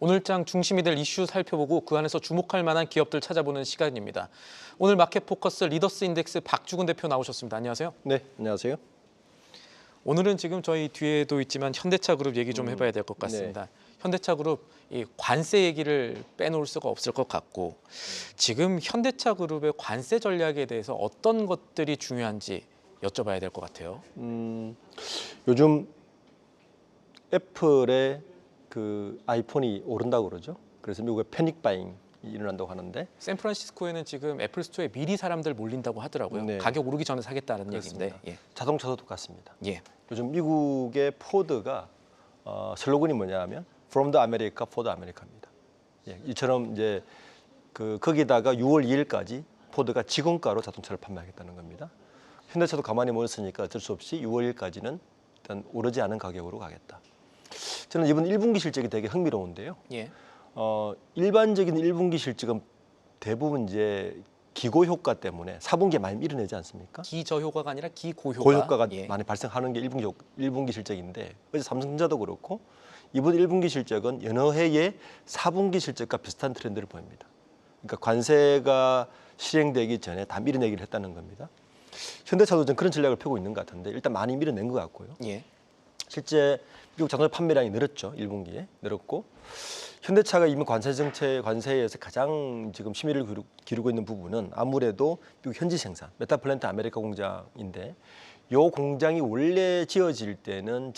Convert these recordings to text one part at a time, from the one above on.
오늘장 중심이 될 이슈 살펴보고 그 안에서 주목할 만한 기업들 찾아보는 시간입니다. 오늘 마켓포커스 리더스 인덱스 박주근 대표 나오셨습니다. 안녕하세요. 네, 안녕하세요. 오늘은 지금 저희 뒤에도 있지만 현대차그룹 얘기 좀 해봐야 될 것 같습니다. 네. 현대차그룹 이 관세 얘기를 빼놓을 수가 없을 것 같고 지금 현대차그룹의 관세 전략에 대해서 어떤 것들이 중요한지 여쭤봐야 될 것 같아요. 요즘 애플의 그 아이폰이 오른다고 그러죠. 그래서 미국에 패닉 바잉이 일어난다고 하는데 샌프란시스코에는 지금 애플 스토어에 미리 사람들 몰린다고 하더라고요. 네. 가격 오르기 전에 사겠다는 그렇습니다. 얘기인데. 예. 자동차도 똑같습니다. 예. 요즘 미국의 포드가 슬로건이 뭐냐면 From the America for the America입니다. 예, 이처럼 이제 거기다가 6월 2일까지 포드가 지공가로 자동차를 판매하겠다는 겁니다. 현대차도 가만히 못 있으니까 어쩔 수 없이 6월 1일까지는 일단 오르지 않은 가격으로 가겠다. 저는 이번 1분기 실적이 되게 흥미로운데요. 예. 일반적인 1분기 실적은 대부분 이제 기고 효과 때문에 4분기에 많이 밀어내지 않습니까? 기저효과가 아니라 기고효과. 고효과가 예. 많이 발생하는 게 1분기 실적인데 어제 삼성전자도 그렇고 이번 1분기 실적은 여러 해의 4분기 실적과 비슷한 트렌드를 보입니다. 그러니까 관세가 실행되기 전에 다 밀어내기를 했다는 겁니다. 현대차도 좀 그런 전략을 펴고 있는 것 같은데 일단 많이 밀어낸 것 같고요. 예. 실제 미국 자동차 판매량이 늘었죠. 1분기에 늘었고 현대차가 이미 관세에서 가장 지금 심의를 기르고 있는 부분은 아무래도 미국 현지 생산 메타플랜트 아메리카 공장인데 이 공장이 원래 지어질 때는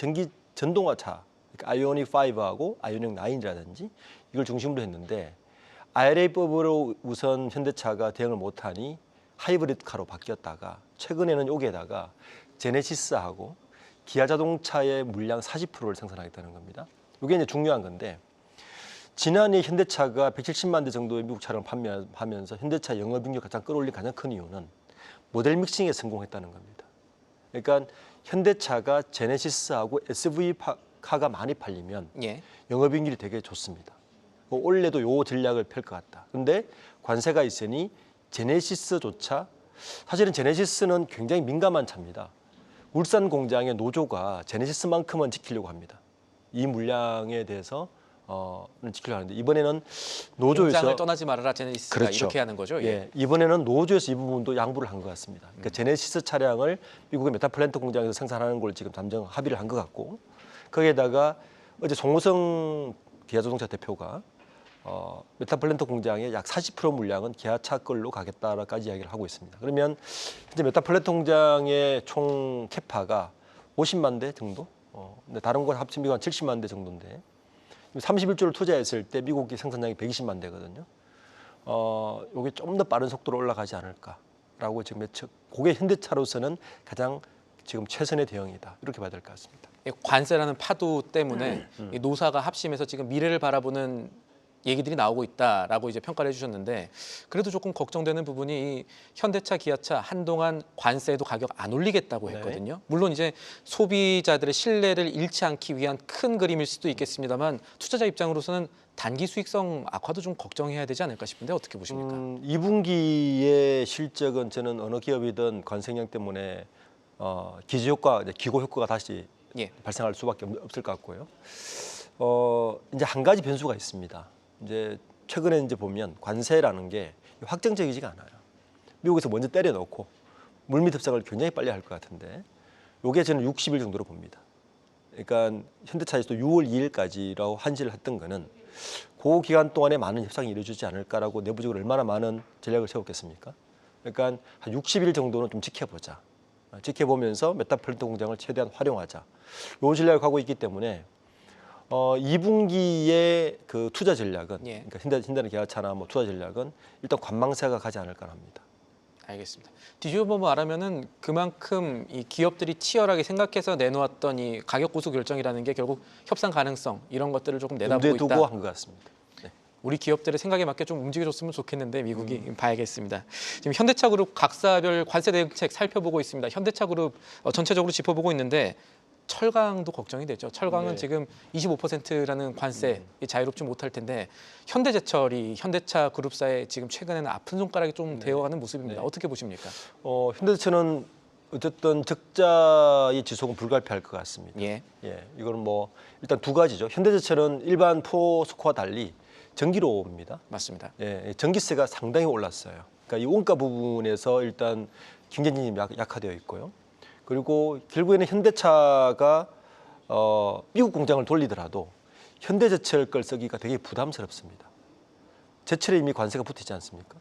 전동화차 그러니까 아이오닉 5하고 아이오닉 9이라든지 이걸 중심으로 했는데 IRA법으로 우선 현대차가 대응을 못하니 하이브리드 카로 바뀌었다가 최근에는 여기에다가 제네시스하고 기아 자동차의 물량 40%를 생산하겠다는 겁니다. 이게 이제 중요한 건데 지난해 현대차가 170만 대 정도의 미국 차량을 판매하면서 현대차 영업이익률 가장 끌어올린 가장 큰 이유는 모델 믹싱에 성공했다는 겁니다. 그러니까 현대차가 제네시스하고 SV 카가 많이 팔리면 예. 영업이익률이 되게 좋습니다. 올해도 요 전략을 펼 것 같다. 그런데 관세가 있으니 제네시스조차 사실은 제네시스는 굉장히 민감한 차입니다. 울산 공장의 노조가 제네시스만큼은 지키려고 합니다. 이 물량에 대해서 지키려고 하는데 이번에는 노조에서 공장을 떠나지 말아라 제네시스가 그렇죠. 이렇게 하는 거죠. 예. 예, 이번에는 노조에서 이 부분도 양보를 한 것 같습니다. 그러니까 제네시스 차량을 미국의 메타플랜트 공장에서 생산하는 걸 지금 잠정 합의를 한 것 같고 거기에다가 어제 송호성 기아자동차 대표가 메타플랜트 공장의 약 40% 물량은 기아차 걸로 가겠다라까지 이야기를 하고 있습니다. 그러면 이제 메타플랜트 공장의 총 캐파가 50만 대 정도? 근데 다른 걸 합치면 한 70만 대 정도인데 31조를 투자했을 때 미국의 생산량이 120만 대거든요. 이게 좀 더 빠른 속도로 올라가지 않을까라고 지금 예측. 그게 현대차로서는 가장 지금 최선의 대응이다. 이렇게 봐야 될 것 같습니다. 관세라는 파도 때문에 이 노사가 합심해서 지금 미래를 바라보는 얘기들이 나오고 있다라고 이제 평가를 해주셨는데 그래도 조금 걱정되는 부분이 이 현대차, 기아차 한동안 관세에도 가격 안 올리겠다고 했거든요. 물론 이제 소비자들의 신뢰를 잃지 않기 위한 큰 그림일 수도 있겠습니다만 투자자 입장으로서는 단기 수익성 악화도 좀 걱정해야 되지 않을까 싶은데 어떻게 보십니까? 2분기의 실적은 저는 어느 기업이든 관세 영향 때문에 기고 효과가 다시 예. 발생할 수밖에 없을 것 같고요. 이제 한 가지 변수가 있습니다. 이제 최근에 이제 보면 관세라는 게 확정적이지가 않아요. 미국에서 먼저 때려놓고 물밑 협상을 굉장히 빨리 할 것 같은데 이게 저는 60일 정도로 봅니다. 그러니까 현대차에서도 6월 2일까지라고 한시를 했던 거는 그 기간 동안에 많은 협상이 이루어지지 않을까라고 내부적으로 얼마나 많은 전략을 세웠겠습니까? 그러니까 한 60일 정도는 좀 지켜보자. 지켜보면서 메타플랜트 공장을 최대한 활용하자. 요 전략을 하고 있기 때문에 2분기의 그 투자 전략은 예. 그러니까 현대 기아차나 뭐 투자 전략은 일단 관망세가 가지 않을까 합니다. 알겠습니다. 뒤집어 말하면은 그만큼 이 기업들이 치열하게 생각해서 내놓았던 이 가격 고수 결정이라는 게 결국 협상 가능성 이런 것들을 조금 내다보고 염두에 두고 있다. 한 것 같습니다. 네. 우리 기업들의 생각에 맞게 좀 움직여줬으면 좋겠는데 미국이 봐야겠습니다. 지금 현대차그룹 각사별 관세 대응책 살펴보고 있습니다. 현대차그룹 전체적으로 짚어보고 있는데 철강도 걱정이 되죠. 철강은 네. 지금 25%라는 관세 자유롭지 못할 텐데 현대제철이 현대차 그룹사에 지금 최근에는 아픈 손가락이 좀 되어가는 모습입니다. 네. 어떻게 보십니까? 현대차는 어쨌든 적자의 지속은 불가피할 것 같습니다. 예. 예, 이거는 뭐 일단 두 가지죠. 현대제철은 일반 포스코와 달리 전기로입니다. 맞습니다. 예, 전기세가 상당히 올랐어요. 그러니까 이 원가 부분에서 일단 경쟁력이 약화되어 있고요. 그리고 결국에는 현대차가 미국 공장을 돌리더라도 현대제철 걸 쓰기가 되게 부담스럽습니다. 제철에 이미 관세가 붙지 않습니까?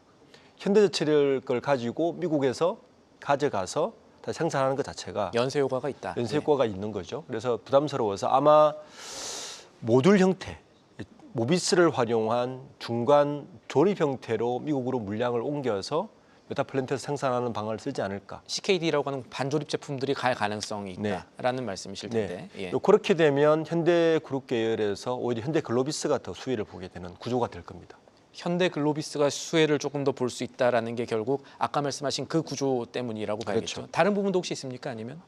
현대제철 걸 가지고 미국에서 가져가서 다시 생산하는 것 자체가 연쇄 효과가 있다. 연쇄 효과가 있는 거죠. 그래서 부담스러워서 아마 모듈 형태, 모비스를 활용한 중간 조립 형태로 미국으로 물량을 옮겨서 메타플랜트에서 생산하는 방안을 쓰지 않을까. CKD라고 하는 반조립 제품들이 갈 가능성이 있다라는 말씀이실 텐데. 네. 예. 그렇게 되면 현대그룹 계열에서 오히려 현대글로비스가 더 수혜를 보게 되는 구조가 될 겁니다. 현대글로비스가 수혜를 조금 더 볼 수 있다라는 게 결국 아까 말씀하신 그 구조 때문이라고 봐야겠죠. 그렇죠. 다른 부분도 혹시 있습니까? 아니면?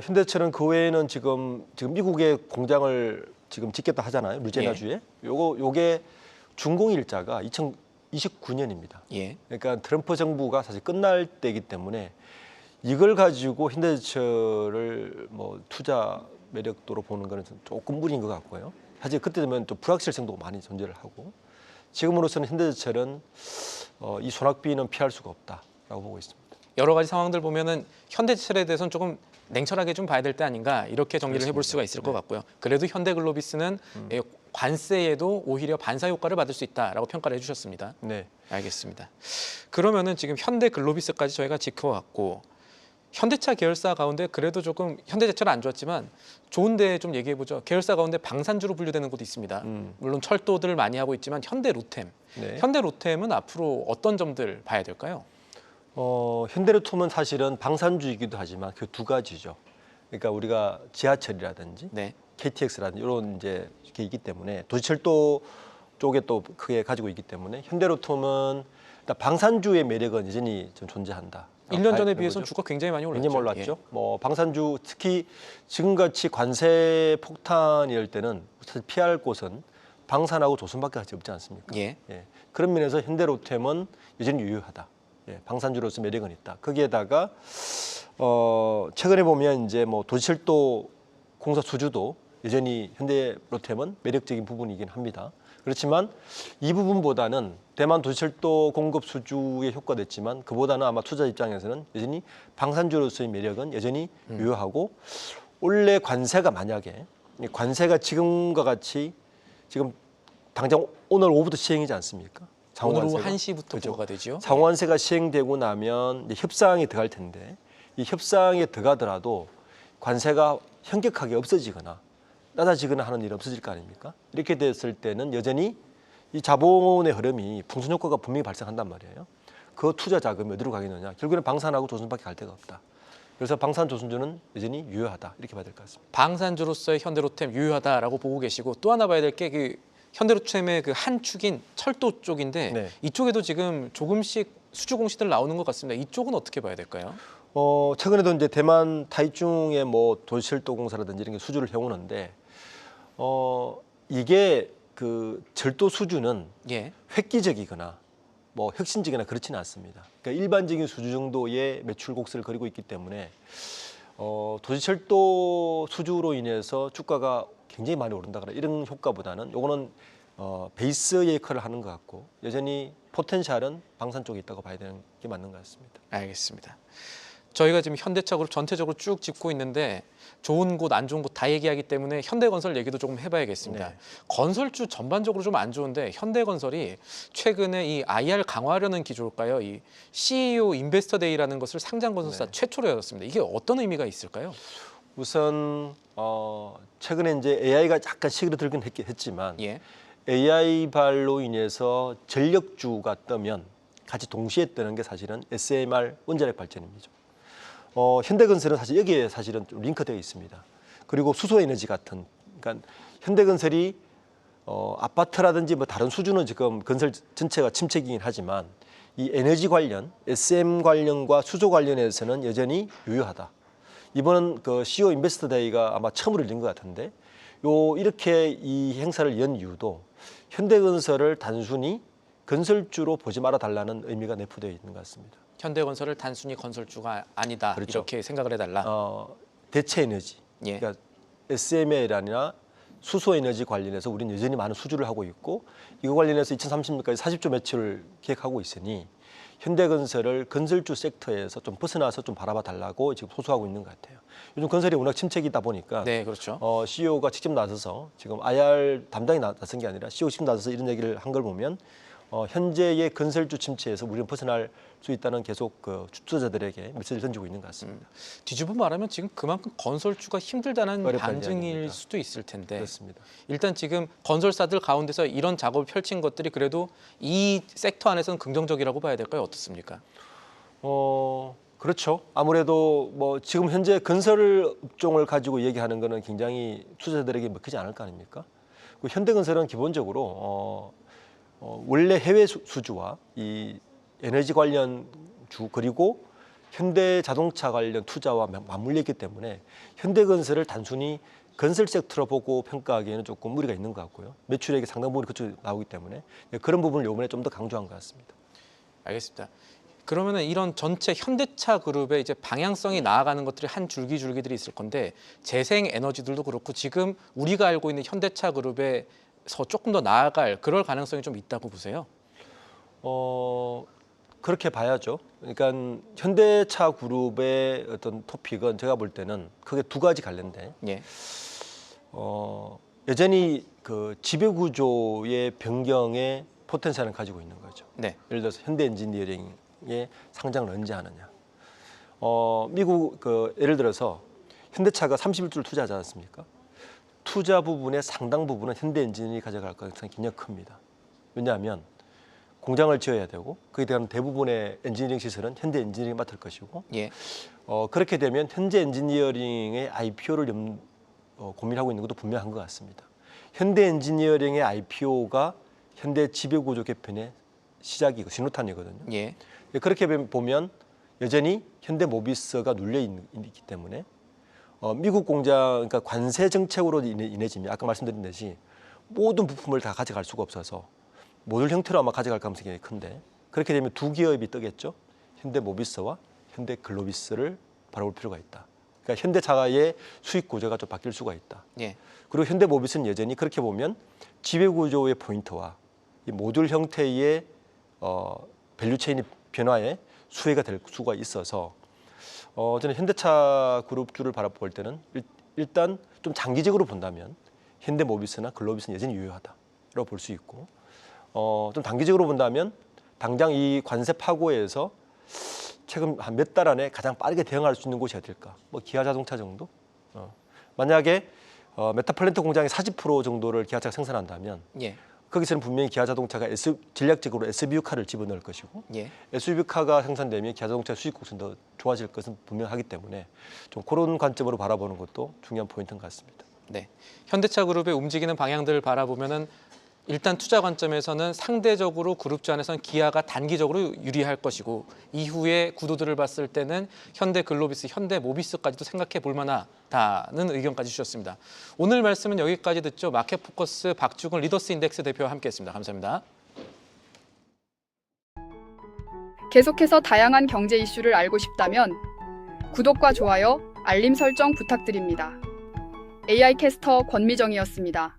현대차는 그 외에는 지금 미국의 공장을 지금 짓겠다 하잖아요. 루이지애나주에. 요게 준공 일자가 2029년입니다. 예. 그러니까 트럼프 정부가 사실 끝날 때이기 때문에 이걸 가지고 현대제철을 뭐 투자 매력도로 보는 거는 조금 무리인 것 같고요. 사실 그때 되면 또 불확실성도 많이 존재를 하고 지금으로서는 현대제철은 이 손학비는 피할 수가 없다라고 보고 있습니다. 여러 가지 상황들 보면은 현대제철에 대해서는 조금 냉철하게 좀 봐야 될 때 아닌가 이렇게 정리를 해볼 수가 있을 것 같고요. 그래도 현대글로비스는 관세에도 오히려 반사 효과를 받을 수 있다라고 평가를 해주셨습니다. 네. 알겠습니다. 그러면은 지금 현대글로비스까지 저희가 짚어왔고 현대차 계열사 가운데 그래도 조금 현대제철은 안 좋았지만 좋은데 좀 얘기해 보죠. 계열사 가운데 방산주로 분류되는 곳도 있습니다. 물론 철도들을 많이 하고 있지만 현대로템. 네. 현대로템은 앞으로 어떤 점들 봐야 될까요? 현대로템은 사실은 방산주이기도 하지만 그 두 가지죠. 그러니까 우리가 지하철이라든지 네. KTX라든지 이런 이제 게 있기 때문에 도시철도 쪽에 또 크게 가지고 있기 때문에 현대로템은 일단 방산주의 매력은 여전히 좀 존재한다. 1년 전에 비해서는 주가 굉장히 많이 올랐죠. 굉장히 올랐죠. 뭐 방산주 특히 지금같이 관세 폭탄이 럴 때는 사실 피할 곳은 방산하고 조선밖에 없지 않습니까? 예. 예. 그런 면에서 현대로템은 여전히 유효하다. 예. 방산주로서 매력은 있다. 거기에다가 최근에 보면 이제 뭐 도시철도 공사 수주도 여전히 현대로템은 매력적인 부분이긴 합니다. 그렇지만 이 부분보다는 대만 도시철도 공급 수주에 효과됐지만 그보다는 아마 투자 입장에서는 여전히 방산주로서의 매력은 여전히 유효하고 원래 관세가 만약에 관세가 지금과 같이 지금 당장 오늘 오후부터 시행이지 않습니까? 오늘 오후 상호관세가. 1시부터 그렇죠. 부과가 되죠. 상호관세가 시행되고 나면 이제 협상이 들어갈 텐데 이 협상에 들어가더라도 관세가 현격하게 없어지거나 낮아지거나 하는 일이 없어질 거 아닙니까? 이렇게 됐을 때는 여전히 이 자본의 흐름이 풍선 효과가 분명히 발생한단 말이에요. 그 투자 자금이 어디로 가겠느냐? 결국에는 방산하고 조선밖에 갈 데가 없다. 그래서 방산 조선주는 여전히 유효하다 이렇게 봐야 될 것 같습니다. 방산주로서의 현대로템 유효하다라고 보고 계시고 또 하나 봐야 될 게 그 현대로템의 그 한 축인 철도 쪽인데 네. 이쪽에도 지금 조금씩 수주 공시들 나오는 것 같습니다. 이쪽은 어떻게 봐야 될까요? 최근에도 이제 대만 타이중의 뭐 도시철도 공사라든지 이런 게 수주를 해오는데 이게 그 철도 수주는 예. 획기적이거나 뭐 혁신적이나 그렇지는 않습니다. 그러니까 일반적인 수주 정도의 매출 곡선을 그리고 있기 때문에 도시철도 수주로 인해서 주가가 굉장히 많이 오른다거나 이런 효과보다는 요거는 베이스의 역할을 하는 것 같고 여전히 포텐셜은 방산 쪽에 있다고 봐야 되는 게 맞는 것 같습니다. 알겠습니다. 저희가 지금 현대차 그룹 전체적으로 쭉 짚고 있는데 좋은 곳, 안 좋은 곳 다 얘기하기 때문에 현대건설 얘기도 조금 해봐야겠습니다. 네. 건설주 전반적으로 좀 안 좋은데 현대건설이 최근에 이 IR 강화하려는 기조일까요? 이 CEO 인베스터 데이라는 것을 상장건설사 최초로 열었습니다. 이게 어떤 의미가 있을까요? 우선 최근에 이제 AI가 약간 시기로 들긴 했지만 예. AI 발로 인해서 전력주가 뜨면 같이 동시에 뜨는 게 사실은 SMR 원자력 발전입니다. 현대건설은 사실 여기에 사실은 좀 링크되어 있습니다. 그리고 수소에너지 같은, 그러니까 현대건설이 아파트라든지 뭐 다른 수주는 지금 건설 전체가 침체기긴 하지만 이 에너지 관련, SM 관련과 수소 관련해서는 여전히 유효하다. 이번은 그 CEO 인베스터 데이가 아마 처음으로 열린 것 같은데 이렇게 이 행사를 연 이유도 현대건설을 단순히 건설주로 보지 말아 달라는 의미가 내포되어 있는 것 같습니다. 현대건설을 단순히 건설주가 아니다. 그렇죠. 이렇게 생각을 해달라. 대체 에너지, 예. 그러니까 SML이나 수소 에너지 관련해서 우리는 여전히 많은 수주를 하고 있고 이거 관련해서 2030년까지 40조 매출을 계획하고 있으니 현대건설을 건설주 섹터에서 좀 벗어나서 좀 바라봐 달라고 지금 호소하고 있는 것 같아요. 요즘 건설이 워낙 침체기다 보니까 네, 그렇죠. CEO가 직접 나서서 지금 IR 담당이 나선 게 아니라 CEO 직접 나서서 이런 얘기를 한 걸 보면 현재의 건설주 침체에서 우리는 벗어날 수 있다는 계속 그 투자자들에게 메시지를 던지고 있는 것 같습니다. 뒤집어 말하면 지금 그만큼 건설주가 힘들다는 어렵다는 반증일 이야기입니다. 수도 있을 텐데 그렇습니다. 일단 지금 건설사들 가운데서 이런 작업을 펼친 것들이 그래도 이 섹터 안에서는 긍정적이라고 봐야 될까요? 어떻습니까? 그렇죠. 아무래도 뭐 지금 현재 건설 업종을 가지고 얘기하는 거는 굉장히 투자자들에게 먹히지 않을 거 아닙니까? 그 현대건설은 기본적으로 원래 해외 수주와 이 에너지 관련 주 그리고 현대 자동차 관련 투자와 맞물려 있기 때문에 현대건설을 단순히 건설 섹터로 보고 평가하기에는 조금 무리가 있는 것 같고요. 매출액이 상당 부분 그쪽으로 나오기 때문에 그런 부분을 이번에 좀 더 강조한 것 같습니다. 알겠습니다. 그러면은 이런 전체 현대차 그룹의 이제 방향성이 나아가는 것들이 한 줄기들이 있을 건데 재생 에너지들도 그렇고 지금 우리가 알고 있는 현대차 그룹에서 조금 더 나아갈 그럴 가능성이 좀 있다고 보세요? 그렇게 봐야죠. 그러니까 현대차 그룹의 어떤 토픽은 제가 볼 때는 크게 두 가지 관련돼. 예. 여전히 그 지배 구조의 변경에 포텐셜을 가지고 있는 거죠. 네. 예를 들어서 현대 엔지니어링의 상장을 언제 하느냐. 미국 예를 들어서 현대차가 31조를 투자하지 않았습니까? 투자 부분의 상당 부분은 현대 엔지니어링이 가져갈 가능성이 굉장히 큽니다. 왜냐하면 공장을 지어야 되고 그에 대한 대부분의 엔지니어링 시설은 현대 엔지니어링이 맡을 것이고 예. 그렇게 되면 현대 엔지니어링의 IPO를 고민하고 있는 것도 분명한 것 같습니다. 현대 엔지니어링의 IPO가 현대 지배구조 개편의 시작이고 신호탄이거든요. 예. 그렇게 보면 여전히 현대 모비스가 눌려 있기 때문에 미국 공장, 그러니까 관세 정책으로 인해지면 아까 말씀드린 듯이 모든 부품을 다 가져갈 수가 없어서 모듈 형태로 아마 가져갈 가능성이 큰데 그렇게 되면 두 기업이 뜨겠죠. 현대 모비스와 현대 글로비스를 바라볼 필요가 있다. 그러니까 현대차의 수익 구조가 좀 바뀔 수가 있다. 예. 그리고 현대 모비스는 여전히 그렇게 보면 지배 구조의 포인트와 이 모듈 형태의 밸류체인의 변화에 수혜가 될 수가 있어서 저는 현대차 그룹주를 바라볼 때는 일단 좀 장기적으로 본다면 현대 모비스나 글로비스는 여전히 유효하다라고 볼 수 있고 좀 단기적으로 본다면 당장 이 관세 파고에서 최근 한 몇 달 안에 가장 빠르게 대응할 수 있는 곳이 어딜까? 뭐 기아 자동차 정도? 만약에 메타플랜트 공장의 40% 정도를 기아차가 생산한다면 예. 거기서는 분명히 기아 자동차가 전략적으로 SUV카를 집어넣을 것이고 예. SUV카가 생산되면 기아 자동차 수익 곡선이 더 좋아질 것은 분명하기 때문에 좀 그런 관점으로 바라보는 것도 중요한 포인트인 것 같습니다. 네. 현대차 그룹의 움직이는 방향들을 바라보면은 일단 투자 관점에서는 상대적으로 그룹주 안에서는 기아가 단기적으로 유리할 것이고 이후에 구도들을 봤을 때는 현대 글로비스, 현대 모비스까지도 생각해 볼 만하다는 의견까지 주셨습니다. 오늘 말씀은 여기까지 듣죠. 마켓포커스 박주근 리더스 인덱스 대표와 함께했습니다. 감사합니다. 계속해서 다양한 경제 이슈를 알고 싶다면 구독과 좋아요, 알림 설정 부탁드립니다. AI 캐스터 권미정이었습니다.